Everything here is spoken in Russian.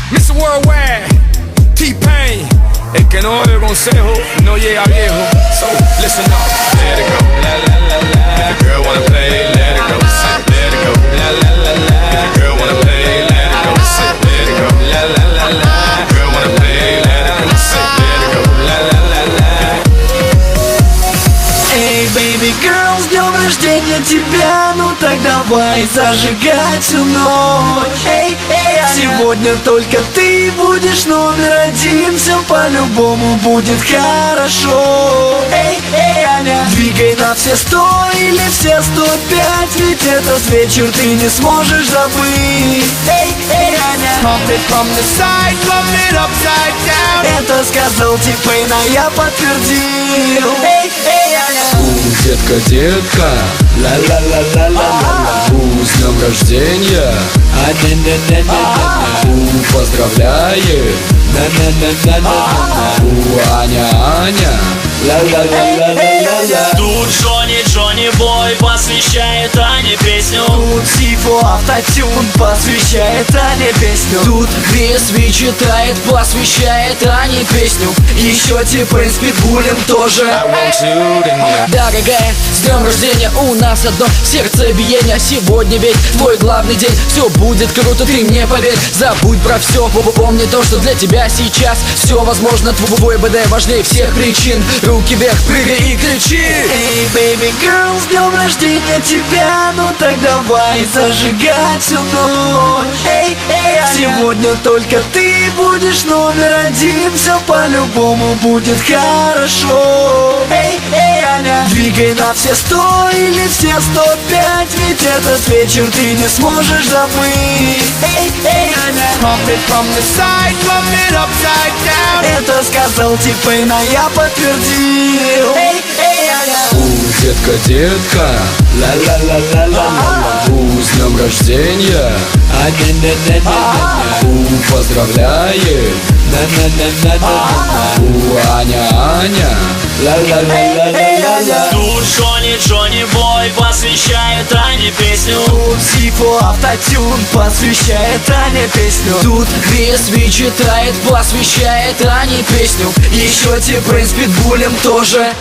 Mr. Worldwide, T-Pain. El que no oye consejo no llega viejo. So listen up. Let it go. La la la la. If the girl wanna play, let it go. Let it go. La la la la. If the girl wanna play, let it go. Let it go. La la la la. If the girl wanna play, let it go. Let it go. La la la la. Эй, baby girl, с днем рождения тебя, ну так давай зажигать всю ночь. Эй, эй, сегодня только ты будешь номер один, все по-любому будет хорошо. Эй, эй, Аня, двигай на все 100 или все 105, ведь этот вечер ты не сможешь забыть. Эй, эй, Аня, Pump it from the side, pump it upside down. это сказал T-Pain, а я подтвердил. Эй, эй, Аня. Детка, детка, ла-ла-ла-ла-ла-ла-ла. С днем рождения, поздравляет, Аня, Аня, ла-ла-ла-ла-ла-ла. Тут Джонни Бой посвящает Ане песню. Тут Сифу автотюн посвящает Ане песню. Тут Крисви читает, посвящает Ане песню. Еще T-Pain с Питбулем тоже. Дорогая, с днем рождения, у нас одно сердцебиение. Сегодня ведь твой главный день, все будет круто, ты мне поверь. Забудь про все, помни то, что для тебя сейчас все возможно. Твой БД важнее всех причин. Руки вверх, прыгай и кричи. Эй, baby girl, с днем рождения тебя, ну так давай зажигать всю ночь. Эй, эй, Аня, сегодня только ты будешь номер один, все по-любому будет хорошо. Эй, эй, Аня, двигай на все 100 или все 105, ведь этот вечер ты не сможешь забыть. Эй, эй, Аня, Pump it from the side, pump it upside down. это сказал T-Pain, а я подтвердил. Эй, эй, Аня. Детка, детка, ла-ла-ла-ла-ла-ла-ла. С днем рождения, поздравляет, Аня, Аня, ла-ла-ла-ла-ла-ла. Тут Джонни Бой посвящает Ане песню. Тут Сифу автотюн посвящает Ане песню. Тут Крисви читает, посвящает Ане песню. Еще T-Pain с Питбулем тоже.